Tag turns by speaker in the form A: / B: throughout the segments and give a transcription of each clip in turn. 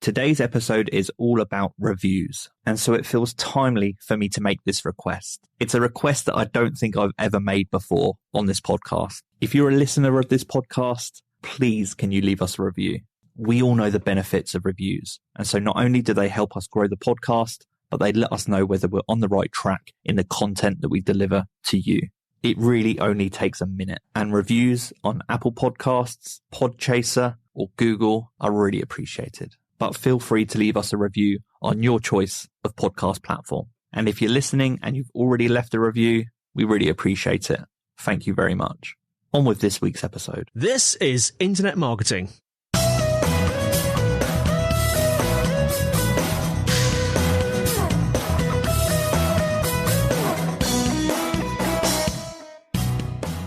A: Today's episode is all about reviews, and so it feels timely for me to make this request. It's a request that I don't think I've ever made before on this podcast. If you're a listener of this podcast, please can you leave us a review? We all know the benefits of reviews, and so not only do they help us grow the podcast, but they let us know whether we're on the right track in the content that we deliver to you. It really only takes a minute, and reviews on Apple Podcasts, Podchaser, or Google are really appreciated. But feel free to leave us a review on your choice of podcast platform. And if you're listening and you've already left a review, we really appreciate it. Thank you very much. On with this week's episode.
B: This is Internet Marketing.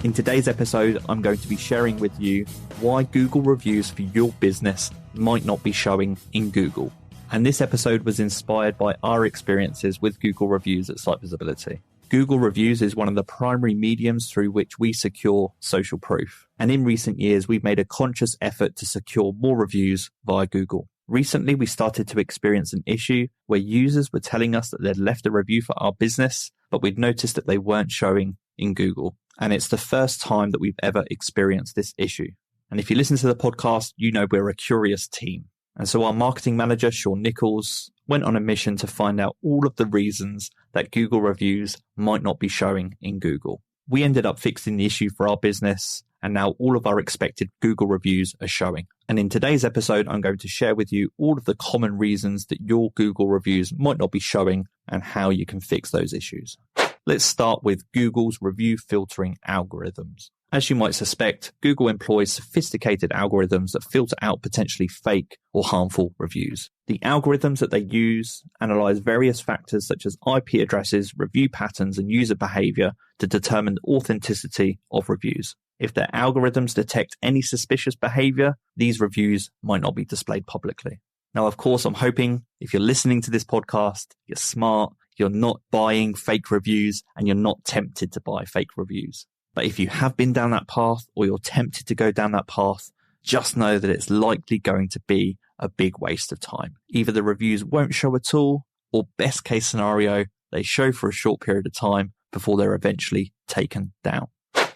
A: In today's episode, I'm going to be sharing with you why Google reviews for your business might not be showing in Google. And this episode was inspired by our experiences with Google reviews at SiteVisibility. Google reviews is one of the primary mediums through which we secure social proof. And in recent years, we've made a conscious effort to secure more reviews via Google. Recently, we started to experience an issue where users were telling us that they'd left a review for our business, but we'd noticed that they weren't showing in Google. And it's the first time that we've ever experienced this issue. And if you listen to the podcast, you know we're a curious team. And so our marketing manager, Sean Nichols, went on a mission to find out all of the reasons that Google reviews might not be showing in Google. We ended up fixing the issue for our business, and now all of our expected Google reviews are showing. And in today's episode, I'm going to share with you all of the common reasons that your Google reviews might not be showing and how you can fix those issues. Let's start with Google's review filtering algorithms. As you might suspect, Google employs sophisticated algorithms that filter out potentially fake or harmful reviews. The algorithms that they use analyze various factors such as IP addresses, review patterns, and user behavior to determine the authenticity of reviews. If their algorithms detect any suspicious behavior, these reviews might not be displayed publicly. Now, of course, I'm hoping if you're listening to this podcast, you're smart, you're not buying fake reviews, and you're not tempted to buy fake reviews. But if you have been down that path or you're tempted to go down that path, just know that it's likely going to be a big waste of time. Either the reviews won't show at all, or best case scenario, they show for a short period of time before they're eventually taken down.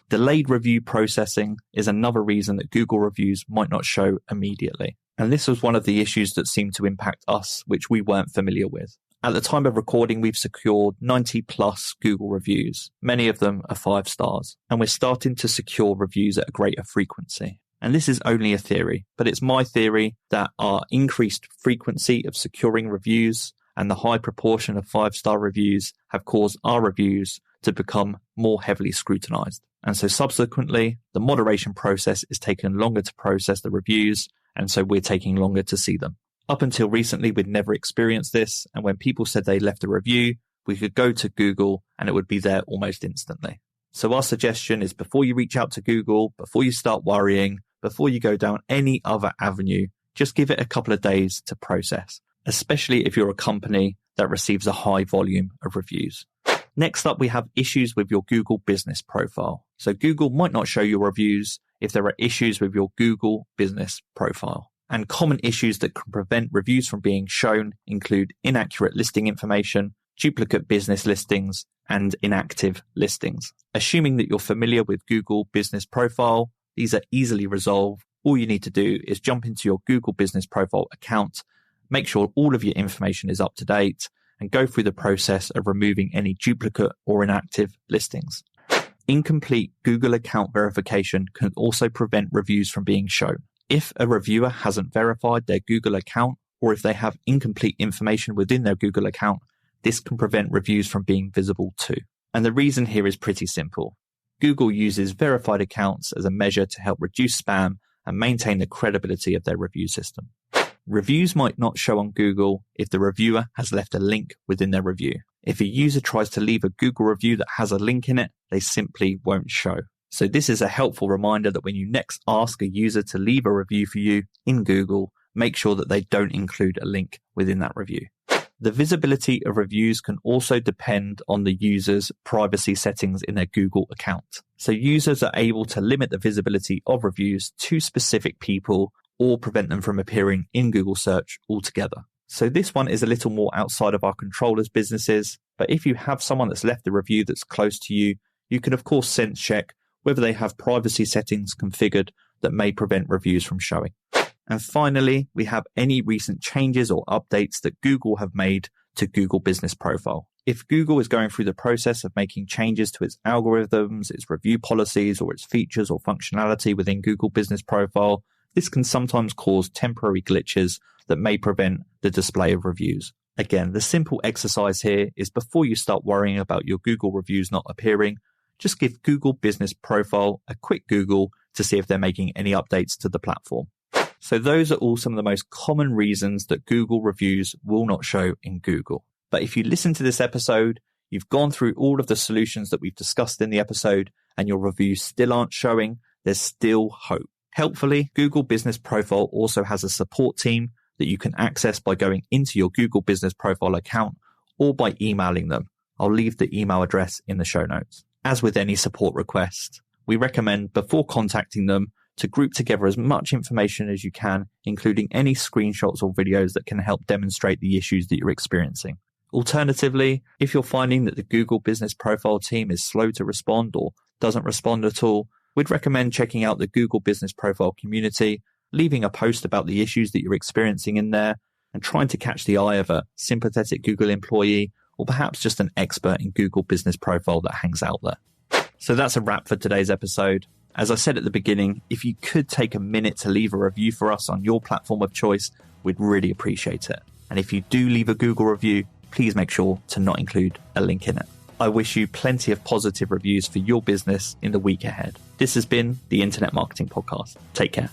A: Delayed review processing is another reason that Google reviews might not show immediately. And this was one of the issues that seemed to impact us, which we weren't familiar with. At the time of recording, we've secured 90 plus Google reviews. Many of them are 5 stars, and we're starting to secure reviews at a greater frequency. And this is only a theory, but it's my theory that our increased frequency of securing reviews and the high proportion of 5-star reviews have caused our reviews to become more heavily scrutinized. And so subsequently, the moderation process is taking longer to process the reviews, and so we're taking longer to see them. Up until recently, we'd never experienced this, and when people said they left a review, we could go to Google and it would be there almost instantly. So our suggestion is before you reach out to Google, before you start worrying, before you go down any other avenue, just give it a couple of days to process, especially if you're a company that receives a high volume of reviews. Next up, we have issues with your Google business profile. So Google might not show your reviews if there are issues with your Google business profile. And common issues that can prevent reviews from being shown include inaccurate listing information, duplicate business listings, and inactive listings. Assuming that you're familiar with Google Business Profile, these are easily resolved. All you need to do is jump into your Google Business Profile account, make sure all of your information is up to date, and go through the process of removing any duplicate or inactive listings. Incomplete Google account verification can also prevent reviews from being shown. If a reviewer hasn't verified their Google account, or if they have incomplete information within their Google account, this can prevent reviews from being visible too. And the reason here is pretty simple. Google uses verified accounts as a measure to help reduce spam and maintain the credibility of their review system. Reviews might not show on Google if the reviewer has left a link within their review. If a user tries to leave a Google review that has a link in it, they simply won't show. So this is a helpful reminder that when you next ask a user to leave a review for you in Google, make sure that they don't include a link within that review. The visibility of reviews can also depend on the user's privacy settings in their Google account. So users are able to limit the visibility of reviews to specific people or prevent them from appearing in Google search altogether. So this one is a little more outside of our control as businesses, but if you have someone that's left a review that's close to you, you can of course sense check whether they have privacy settings configured that may prevent reviews from showing. And finally, we have any recent changes or updates that Google have made to Google Business Profile. If Google is going through the process of making changes to its algorithms, its review policies, or its features or functionality within Google Business Profile, this can sometimes cause temporary glitches that may prevent the display of reviews. Again, the simple exercise here is before you start worrying about your Google reviews not appearing, just give Google Business Profile a quick Google to see if they're making any updates to the platform. So those are all some of the most common reasons that Google reviews will not show in Google. But if you listen to this episode, you've gone through all of the solutions that we've discussed in the episode, and your reviews still aren't showing, there's still hope. Helpfully, Google Business Profile also has a support team that you can access by going into your Google Business Profile account or by emailing them. I'll leave the email address in the show notes. As with any support request, we recommend before contacting them to group together as much information as you can, including any screenshots or videos that can help demonstrate the issues that you're experiencing. Alternatively, if you're finding that the Google Business Profile team is slow to respond or doesn't respond at all, we'd recommend checking out the Google Business Profile community, leaving a post about the issues that you're experiencing in there, and trying to catch the eye of a sympathetic Google employee or perhaps just an expert in Google Business Profile that hangs out there. So that's a wrap for today's episode. As I said at the beginning, if you could take a minute to leave a review for us on your platform of choice, we'd really appreciate it. And if you do leave a Google review, please make sure to not include a link in it. I wish you plenty of positive reviews for your business in the week ahead. This has been the Internet Marketing Podcast. Take care.